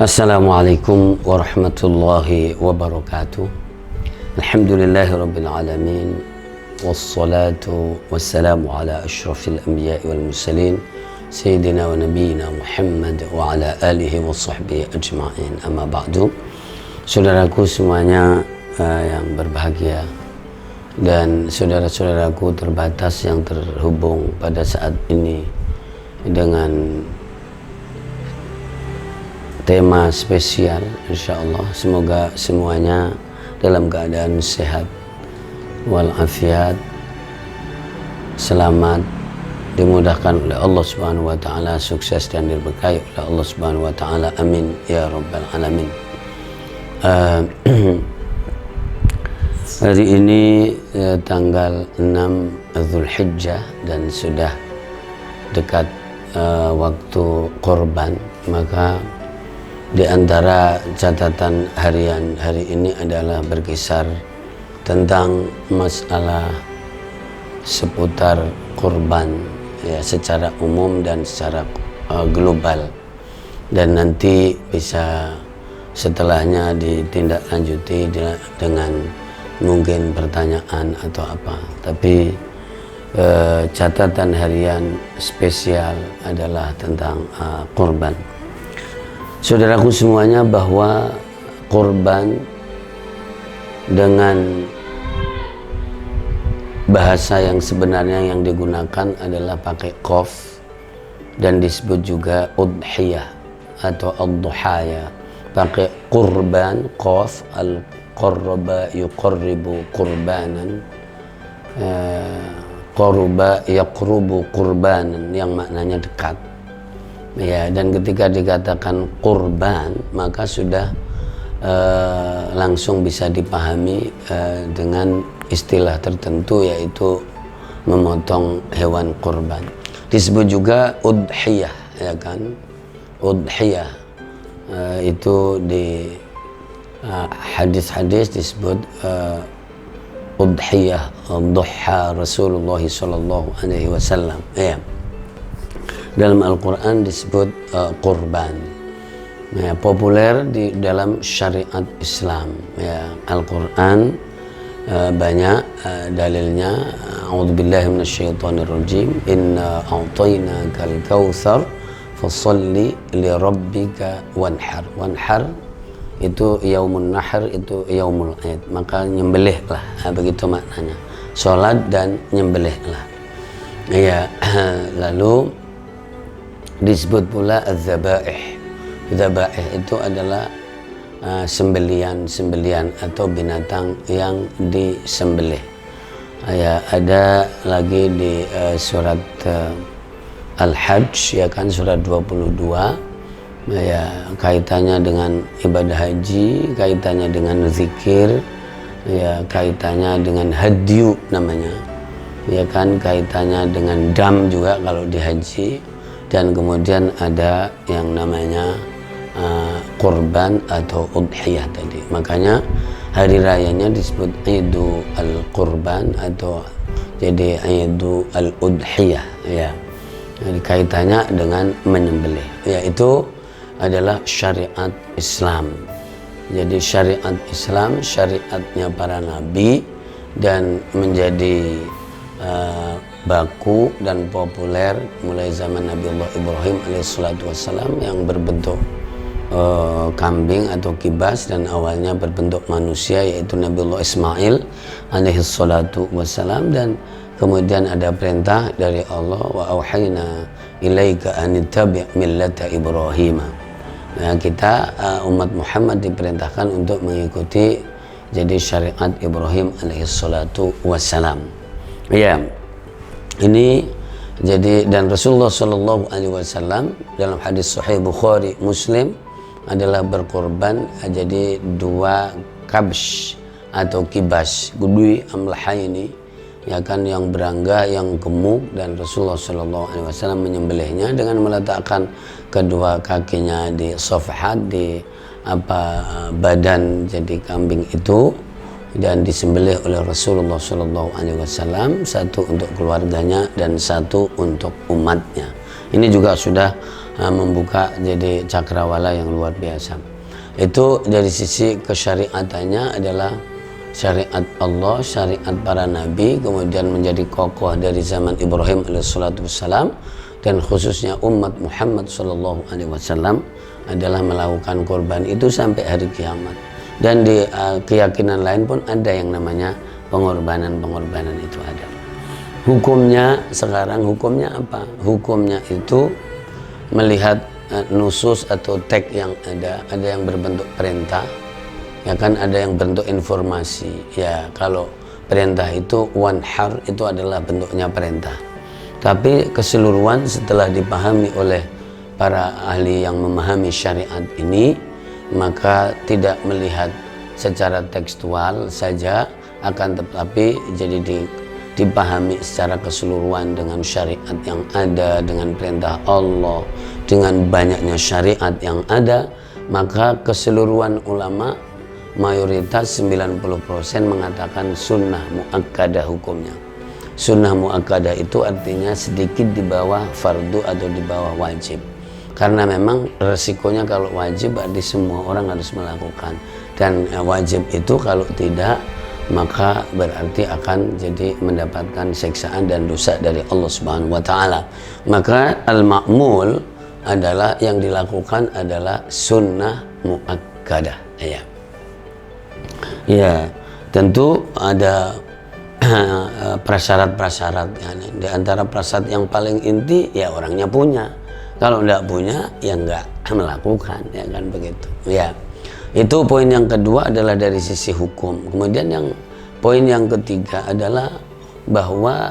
Assalamualaikum warahmatullahi wabarakatuh. Alhamdulillahi rabbil alamin. Wassalatu wassalamu ala ashrafil anbiya'i wal mursalin Sayyidina wa nabiyina Muhammad wa ala alihi wa sahbihi ajma'in. Amma ba'du. Saudaraku semuanya yang berbahagia dan saudara-saudaraku terbatas yang terhubung pada saat ini dengan tema spesial, insyaallah. Semoga semuanya dalam keadaan sehat walafiat, selamat, dimudahkan oleh Allah Subhanahu wa taala, sukses dan diberkahi oleh Allah Subhanahu wa taala. Amin ya rabbal alamin. Hari ini tanggal 6 Dzulhijjah dan sudah dekat waktu Qurban, maka di antara catatan harian hari ini adalah berkisar tentang masalah seputar kurban, ya, secara umum dan secara global, dan nanti bisa setelahnya ditindaklanjuti dengan mungkin pertanyaan atau apa. Tapi catatan harian spesial adalah tentang kurban. Saudaraku semuanya, bahwa kurban dengan bahasa yang sebenarnya yang digunakan adalah pakai qaf dan disebut juga udhiyah atau ad-duhaya. Pakai kurban, qaf, al-qarraba yuqarribu qurbanan, qarraba yaqrubu qurbanan, yang maknanya dekat. Ya, dan ketika dikatakan kurban, maka sudah langsung bisa dipahami dengan istilah tertentu, yaitu memotong hewan kurban. Disebut juga udhiyah, ya kan? Udhiyah itu di hadis-hadis disebut udhiyah, duha Rasulullah sallallahu alaihi wasallam. Ya. Dalam Al-Quran disebut kurban, ya, populer di dalam syariat Islam. Ya, Al-Quran banyak dalilnya. A'udzubillahi minasyaitonirrajim. Inna a'tainakal kautsar fasholli lirabbika wanhar. Wanhar itu yaumun nahr, itu yaumul aid, maka nyembelihlah, begitu maknanya. Salat dan nyembelihlah. Ya, lalu disebut pula az-zabaih. Zabaih itu adalah sembelian atau binatang yang disembelih. Ya, ada lagi di surat Al-Hajj, ya kan, surat 22, ya, kaitannya dengan ibadah haji, kaitannya dengan zikir, ya, kaitannya dengan hadyu namanya, ya kan, kaitannya dengan dam juga kalau di haji. Dan kemudian ada yang namanya kurban atau udhiyah tadi. Makanya hari rayanya disebut Idul Al-Qurban atau jadi Idul Al-Udhiyah, ya. Jadi kaitannya dengan menyembelih. Ya, itu adalah syariat Islam. Jadi syariat Islam, syariatnya para nabi, dan menjadi baku dan populer mulai zaman Nabi Allah Ibrahim alaihissalatu wassalam yang berbentuk kambing atau kibas, dan awalnya berbentuk manusia, yaitu Nabi Allah Ismail alaihissalatu wassalam. Dan kemudian ada perintah dari Allah, wa auhayna ilaika anittabi' millata Ibrahim. Nah, kita umat Muhammad diperintahkan untuk mengikuti jadi syariat Ibrahim alaihissalatu wassalam. Ya, ini jadi, dan Rasulullah sallallahu alaihi wasallam dalam hadis sahih Bukhari Muslim adalah berkorban jadi 2 kabsh atau kibas, gudui amlahaini, ya kan, yang berangga, yang gemuk, dan Rasulullah sallallahu alaihi wasallam menyembelihnya dengan meletakkan kedua kakinya di safhat, di badan jadi kambing itu, dan disembelih oleh Rasulullah Shallallahu Alaihi Wasallam, satu untuk keluarganya dan satu untuk umatnya. Ini juga sudah membuka jadi cakrawala yang luar biasa. Itu dari sisi kesyariatannya adalah syariat Allah, syariat para nabi, kemudian menjadi kokoh dari zaman Ibrahim alaihissalam, dan khususnya umat Muhammad sallallahu alaihi wasallam adalah melakukan korban itu sampai hari kiamat. Dan di keyakinan lain pun ada yang namanya pengorbanan itu ada. Hukumnya sekarang, hukumnya apa? Hukumnya itu melihat nusus atau teks yang ada yang berbentuk perintah, ya kan, ada yang bentuk informasi. Ya, kalau perintah itu wanhar itu adalah bentuknya perintah. Tapi keseluruhan setelah dipahami oleh para ahli yang memahami syariat ini, maka tidak melihat secara tekstual saja, akan tetapi jadi dipahami secara keseluruhan dengan syariat yang ada, dengan perintah Allah, dengan banyaknya syariat yang ada. Maka keseluruhan ulama, mayoritas 90% mengatakan sunnah muakkadah hukumnya. Sunnah muakkadah itu artinya sedikit di bawah fardu atau di bawah wajib, karena memang resikonya kalau wajib berarti semua orang harus melakukan, dan wajib itu kalau tidak maka berarti akan jadi mendapatkan siksaan dan dosa dari Allah Subhanahu wa taala. Maka al-ma'mul adalah yang dilakukan adalah sunnah muakkadah. Ya. Ya, tentu ada prasyarat-prasyarat, ya. Di antara prasyarat yang paling inti ya orangnya punya. Kalau enggak punya ya enggak melakukan, ya kan begitu. Ya. Itu poin yang kedua adalah dari sisi hukum. Kemudian yang poin yang ketiga adalah bahwa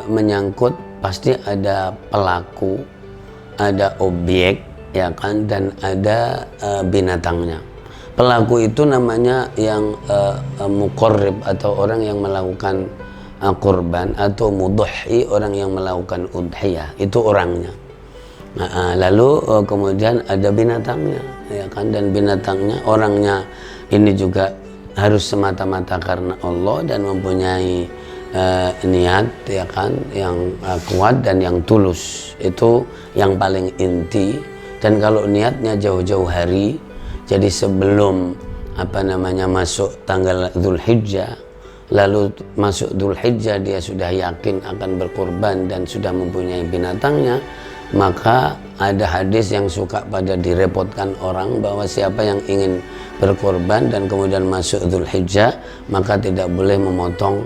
menyangkut pasti ada pelaku, ada objek, ya kan, dan ada binatangnya. Pelaku itu namanya yang muqarrib atau orang yang melakukan kurban, atau mudhi orang yang melakukan udhiyah, itu orangnya. Nah, lalu kemudian ada binatangnya, ya kan, dan binatangnya, orangnya ini juga harus semata-mata karena Allah dan mempunyai niat, ya kan, yang kuat dan yang tulus. Itu yang paling inti. Dan kalau niatnya jauh-jauh hari, jadi sebelum masuk tanggal Dzulhijjah, lalu masuk Dzulhijjah dia sudah yakin akan berkorban dan sudah mempunyai binatangnya, maka ada hadis yang suka pada direpotkan orang bahwa siapa yang ingin berkorban dan kemudian masuk Dzulhijjah, maka tidak boleh memotong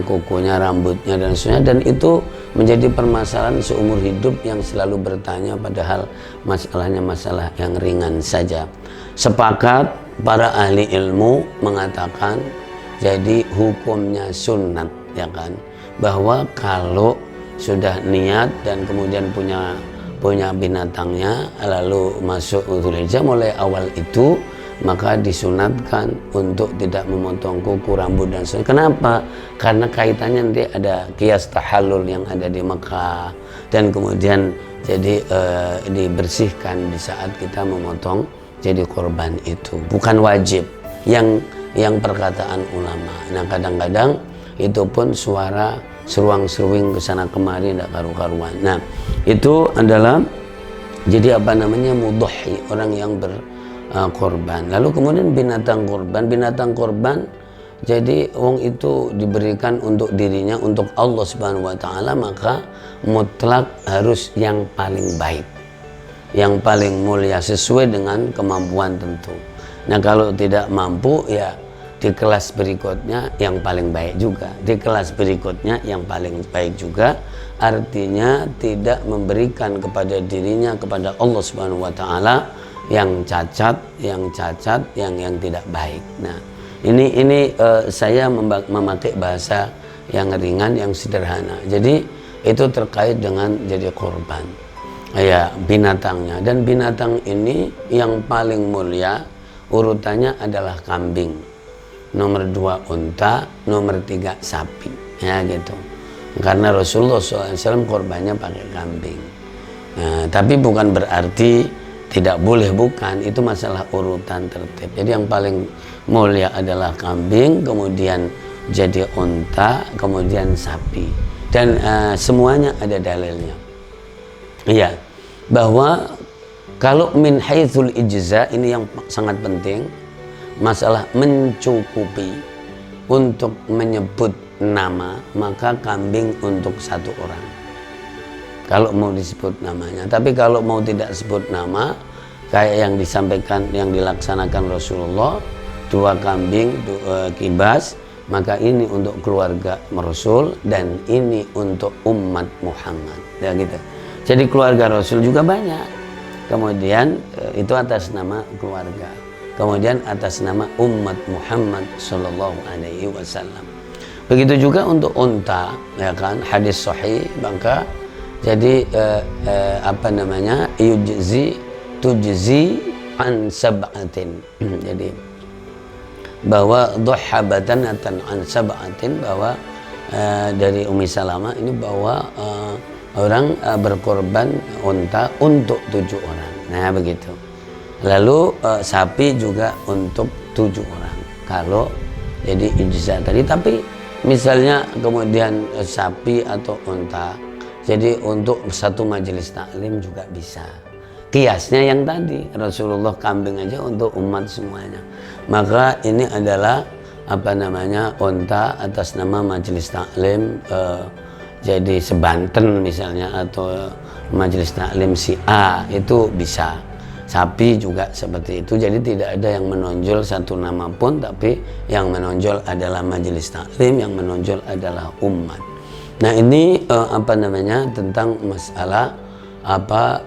kukunya, rambutnya dan sebagainya. Dan itu menjadi permasalahan seumur hidup yang selalu bertanya, padahal masalahnya masalah yang ringan saja. Sepakat para ahli ilmu mengatakan jadi hukumnya sunat, ya kan, bahwa kalau sudah niat dan kemudian punya binatangnya lalu masuk Dzulhijjah, mulai awal itu maka disunatkan untuk tidak memotong kuku, rambut dan sebagainya. Kenapa? Karena kaitannya nanti ada qiyas tahallul yang ada di Mekah, dan kemudian jadi dibersihkan di saat kita memotong jadi korban itu. Bukan wajib yang perkataan ulama. Nah, kadang-kadang itu pun suara seruang-seruing kesana kemari tidak karu-karuan. Nah, itu adalah jadi mudhi, orang yang berkorban. Lalu kemudian binatang korban jadi wong itu diberikan untuk dirinya, untuk Allah Subhanahu wa taala, maka mutlak harus yang paling baik, yang paling mulia sesuai dengan kemampuan tentu. Nah, kalau tidak mampu ya di kelas berikutnya yang paling baik juga, di kelas berikutnya yang paling baik juga, artinya tidak memberikan kepada dirinya, kepada Allah Subhanahu wa taala yang cacat, yang tidak baik. Nah, ini saya memakai bahasa yang ringan, yang sederhana. Jadi itu terkait dengan jadi korban, ya, binatangnya. Dan binatang ini yang paling mulia urutannya adalah kambing, nomor 2 unta, nomor 3 sapi, ya gitu. Karena Rasulullah SAW korbannya pakai kambing. Nah, tapi bukan berarti tidak boleh, bukan, itu masalah urutan tertib. Jadi yang paling mulia adalah kambing, kemudian jadi unta, kemudian sapi, dan semuanya ada dalilnya. Iya. bahwa kalau min haitsul ijza, ini yang sangat penting, masalah mencukupi untuk menyebut nama, maka kambing untuk satu orang kalau mau disebut namanya. Tapi kalau mau tidak sebut nama, kayak yang disampaikan, yang dilaksanakan Rasulullah, 2 kambing, 2 kibas, maka ini untuk keluarga Rasul dan ini untuk umat Muhammad, ya gitu. Jadi keluarga Rasul juga banyak, kemudian itu atas nama keluarga, kemudian atas nama umat Muhammad Sallallahu Alaihi Wasallam. Begitu juga untuk unta, ya kan, hadis sahih, maka jadi apa namanya, tujzi an sab'atin. Jadi bahwa dhahabatanatan an sab'atin, bahwa dari Ummi Salamah ini bahwa orang berkorban unta untuk 7 orang. Nah begitu. Lalu sapi juga untuk 7 orang kalau jadi ijza tadi. Tapi misalnya kemudian sapi atau unta jadi untuk satu majelis taklim juga bisa. Kiasnya yang tadi, Rasulullah kambing aja untuk umat semuanya. Maka ini adalah apa namanya, unta atas nama majelis taklim, jadi sebanten misalnya, atau majelis taklim si A, itu bisa. Sapi juga seperti itu. Jadi tidak ada yang menonjol satu nama pun, tapi yang menonjol adalah majelis taklim, yang menonjol adalah umat. Nah ini apa namanya, tentang masalah apa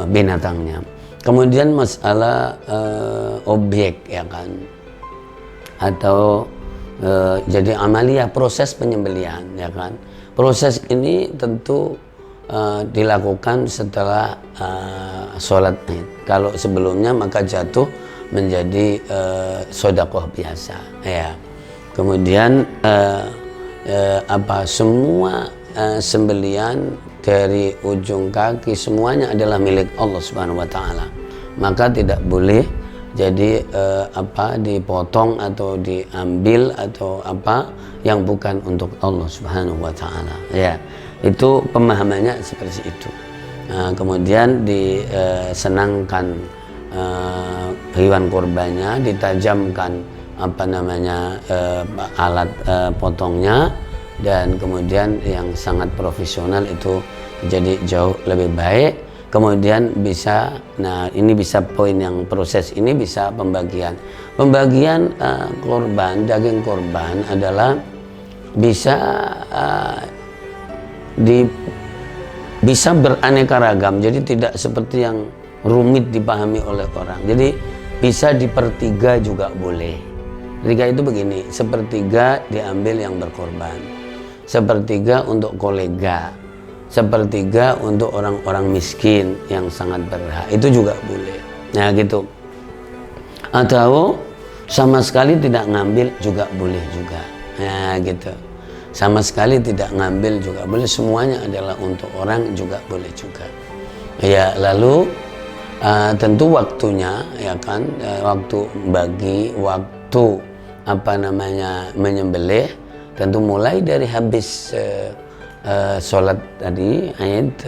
binatangnya. Kemudian masalah objek, ya kan, atau jadi amalia, proses penyembelihan, ya kan. Proses ini tentu dilakukan setelah sholat Id. Kalau sebelumnya maka jatuh menjadi sedekah biasa, ya. Kemudian apa, semua sembelian dari ujung kaki semuanya adalah milik Allah Subhanahu wa taala. Maka tidak boleh jadi apa, dipotong atau diambil atau apa yang bukan untuk Allah Subhanahu wa taala. Ya, itu pemahamannya seperti itu. Kemudian disenangkan hewan kurbannya, ditajamkan apa namanya alat potongnya, dan kemudian yang sangat profesional itu jadi jauh lebih baik. Kemudian bisa, nah ini bisa poin yang proses ini bisa pembagian korban, daging korban adalah bisa bisa beraneka ragam, jadi tidak seperti yang rumit dipahami oleh orang. Jadi bisa dipertiga juga boleh. Tiga itu begini, sepertiga diambil yang berkorban, sepertiga untuk kolega, sepertiga untuk orang-orang miskin yang sangat berhak, itu juga boleh. Nah gitu. Atau sama sekali tidak ngambil juga boleh juga. Nah gitu. Sama sekali tidak ngambil juga boleh, semuanya adalah untuk orang juga boleh juga. Ya, lalu tentu waktunya, ya kan, waktu bagi waktu apa namanya menyembelih tentu mulai dari habis sholat tadi Id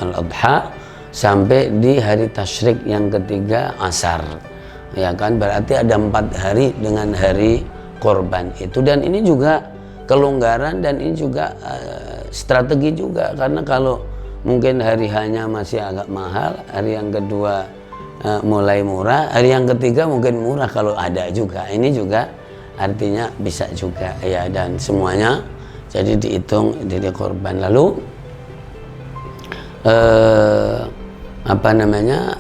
al-Adha sampai di hari tasyrik yang ketiga asar, ya kan, berarti ada 4 hari dengan hari korban itu. Dan ini juga kelonggaran, dan ini juga strategi juga, karena kalau mungkin hari hanya masih agak mahal, hari yang kedua mulai murah, hari yang ketiga mungkin murah kalau ada juga. Ini juga artinya bisa juga, ya, dan semuanya jadi dihitung jadi korban. Lalu apa namanya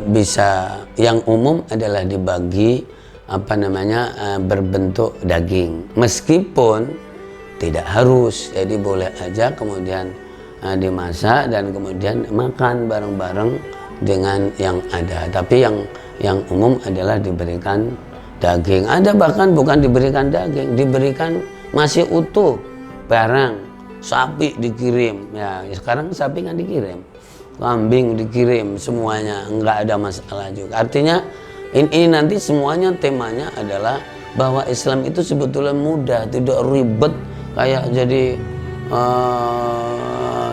bisa, yang umum adalah dibagi apa namanya berbentuk daging, meskipun tidak harus, jadi boleh aja kemudian dimasak dan kemudian makan bareng-bareng dengan yang ada. Tapi yang umum adalah diberikan daging. Ada bahkan bukan diberikan daging, diberikan masih utuh barang, sapi dikirim, ya sekarang sapi kan dikirim, kambing dikirim, semuanya nggak ada masalah juga. Artinya ini nanti semuanya temanya adalah bahwa Islam itu sebetulnya mudah, tidak ribet kayak jadi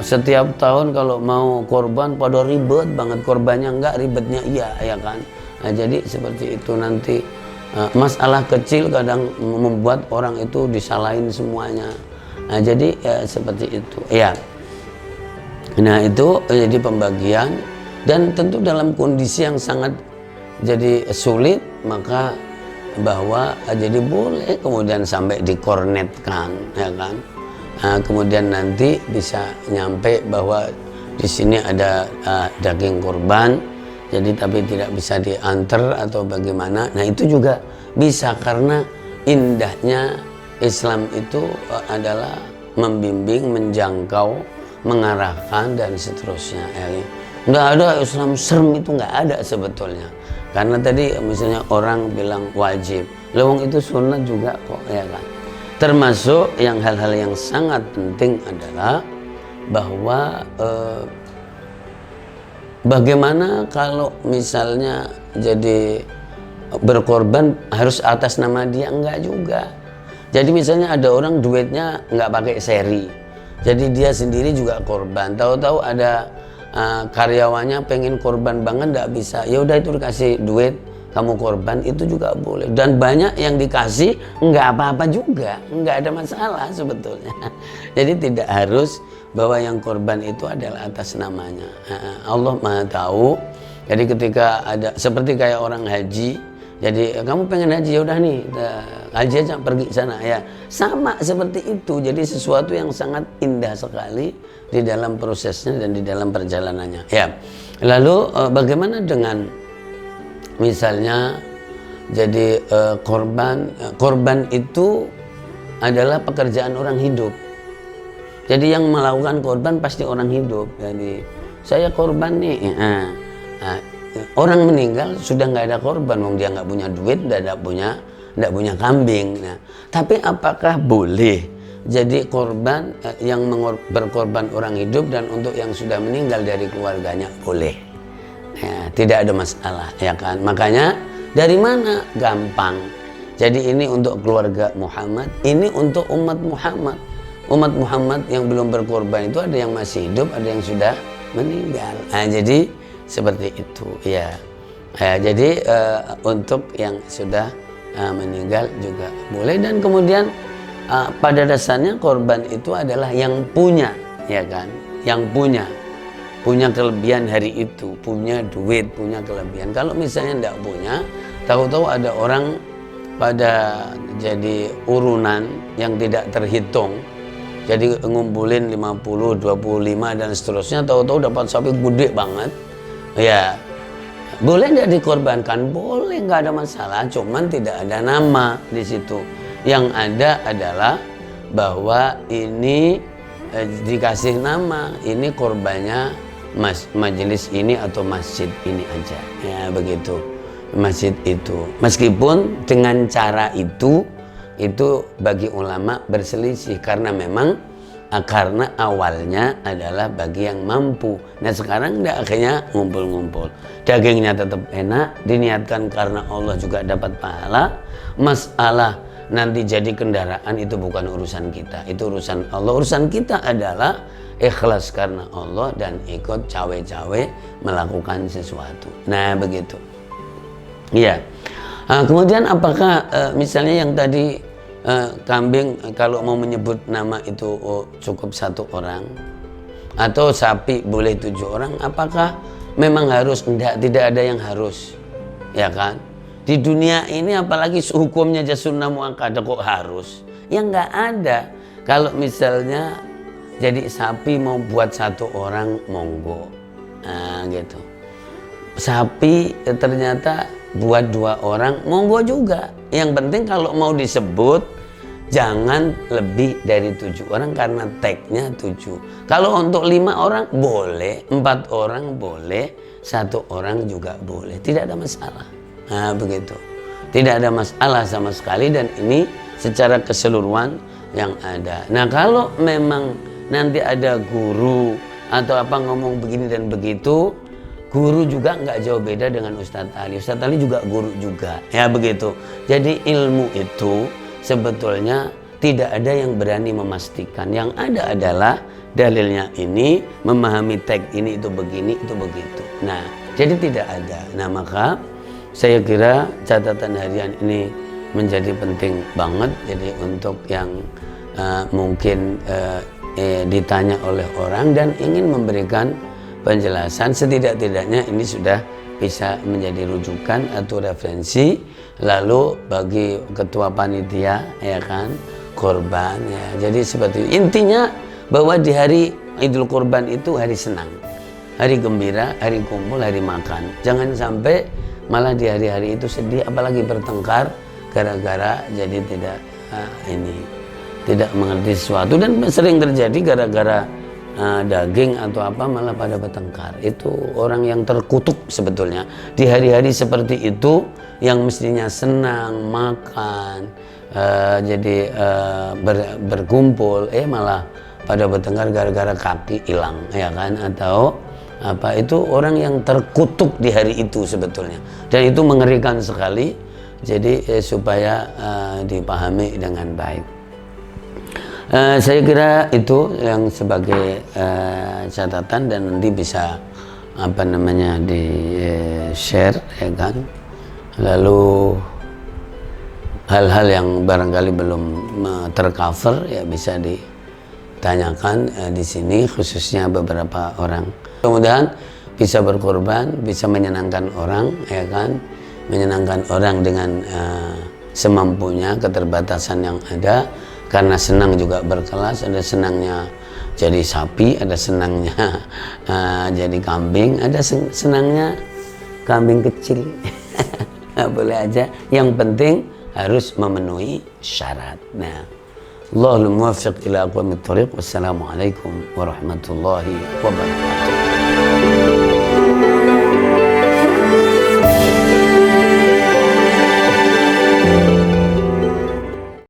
setiap tahun kalau mau korban pada ribet banget, korbannya enggak, ribetnya iya, ya kan. Nah, jadi seperti itu nanti masalah kecil kadang membuat orang itu disalahin semuanya. Nah, jadi seperti itu ya. Nah, itu jadi pembagian, dan tentu dalam kondisi yang sangat jadi sulit, maka bahwa jadi boleh kemudian sampai dikornetkan, ya kan. Nah, kemudian nanti bisa nyampe bahwa di sini ada daging kurban, jadi tapi tidak bisa diantar atau bagaimana. Nah, itu juga bisa, karena indahnya Islam itu adalah membimbing, menjangkau, mengarahkan dan seterusnya. Nggak ada Islam serem, itu nggak ada sebetulnya. Karena tadi misalnya orang bilang wajib, lewong itu sunat juga kok, ya kan. Termasuk yang hal-hal yang sangat penting adalah bahwa bagaimana kalau misalnya jadi berkorban harus atas nama dia, enggak juga. Jadi misalnya ada orang duitnya nggak pakai seri, jadi dia sendiri juga korban. Tahu-tahu ada karyawannya pengen korban banget, nggak bisa, ya udah itu dikasih duit, kamu korban, itu juga boleh. Dan banyak yang dikasih nggak apa-apa juga, nggak ada masalah sebetulnya. Jadi tidak harus bahwa yang korban itu adalah atas namanya. Allah Maha tahu. Jadi ketika ada seperti kayak orang haji, jadi kamu pengen haji, ya udah nih haji aja, pergi sana, ya sama seperti itu. Jadi sesuatu yang sangat indah sekali di dalam prosesnya dan di dalam perjalanannya, ya. Lalu bagaimana dengan misalnya jadi korban itu adalah pekerjaan orang hidup. Jadi yang melakukan korban pasti orang hidup. Jadi saya korban nih, orang meninggal sudah nggak ada korban, wong dia nggak punya duit, nggak punya kambing. Nah, tapi apakah boleh jadi korban yang berkorban orang hidup, dan untuk yang sudah meninggal dari keluarganya boleh? Ya, tidak ada masalah, ya kan. Makanya dari mana? Gampang. Jadi ini untuk keluarga Muhammad, ini untuk umat Muhammad. Umat Muhammad yang belum berkorban itu ada yang masih hidup, ada yang sudah meninggal. Nah, jadi seperti itu, ya. Jadi untuk yang sudah meninggal juga boleh. Dan kemudian pada dasarnya korban itu adalah yang punya, ya kan, yang punya kelebihan hari itu, punya duit, punya kelebihan. Kalau misalnya tidak punya, tahu-tahu ada orang pada jadi urunan yang tidak terhitung, jadi ngumpulin 50, 25 dan seterusnya, tahu-tahu dapat sapi gede banget, ya boleh tidak dikorbankan? Boleh, nggak ada masalah, cuman tidak ada nama di situ. Yang ada adalah bahwa ini dikasih nama, ini korbannya majelis ini atau masjid ini aja, ya begitu, masjid itu. Meskipun dengan cara itu bagi ulama berselisih, karena memang karena awalnya adalah bagi yang mampu. Nah sekarang enggak, akhirnya ngumpul-ngumpul. Dagingnya tetap enak, diniatkan karena Allah juga dapat pahala. Masalah nanti jadi kendaraan itu bukan urusan kita, itu urusan Allah. Urusan kita adalah ikhlas karena Allah dan ikut cawe-cawe melakukan sesuatu. Nah begitu. Iya. Kemudian apakah misalnya yang tadi kambing kalau mau menyebut nama itu cukup 1 orang, atau sapi boleh 7 orang, apakah memang harus? Enggak, tidak ada yang harus, ya kan. Di dunia ini apalagi hukumnya aja sunnah muakkadah, kok harus? Ya enggak ada. Kalau misalnya jadi sapi mau buat 1 orang, monggo, nah gitu. Sapi ternyata buat 2 orang, monggo juga. Yang penting kalau mau disebut jangan lebih dari 7 orang, karena tagnya 7. Kalau untuk 5 orang boleh, 4 orang boleh, 1 orang juga boleh, tidak ada masalah. Nah begitu, tidak ada masalah sama sekali, dan ini secara keseluruhan yang ada. Nah kalau memang nanti ada guru atau apa ngomong begini dan begitu, guru juga nggak jauh beda dengan Ustadz Ali. Ustadz Ali juga guru juga, ya begitu. Jadi ilmu itu sebetulnya tidak ada yang berani memastikan. Yang ada adalah dalilnya ini, memahami teks ini itu begini, itu begitu. Nah, jadi tidak ada. Nah, maka saya kira catatan harian ini menjadi penting banget. Jadi untuk yang mungkin ditanya oleh orang dan ingin memberikan penjelasan, setidak-tidaknya ini sudah bisa menjadi rujukan atau referensi. Lalu bagi ketua panitia, ya kan, korban, ya. Jadi seperti intinya bahwa di hari Idul Kurban itu hari senang, hari gembira, hari kumpul, hari makan. Jangan sampai malah di hari-hari itu sedih, apalagi bertengkar gara-gara jadi tidak mengerti sesuatu. Dan sering terjadi gara-gara daging atau apa malah pada bertengkar. Itu orang yang terkutuk sebetulnya. Di hari-hari seperti itu yang mestinya senang, makan, jadi berkumpul, malah pada bertengkar gara-gara kaki hilang, ya kan, atau apa, itu orang yang terkutuk di hari itu sebetulnya. Dan itu mengerikan sekali. Jadi supaya dipahami dengan baik. Saya kira itu yang sebagai catatan dan nanti bisa apa namanya di share, ya kan. Lalu hal-hal yang barangkali belum tercover ya bisa ditanyakan di sini, khususnya beberapa orang. Mudah-mudahan bisa berkorban, bisa menyenangkan orang, ya kan, menyenangkan orang dengan semampunya, keterbatasan yang ada. Karena senang juga berkelas, ada senangnya jadi sapi, ada senangnya jadi kambing, ada senangnya kambing kecil. Boleh aja, yang penting harus memenuhi syarat. Nah, Allahul muwaffiq ila aqwamit thoriq. Wassalamualaikum warahmatullahi wabarakatuh.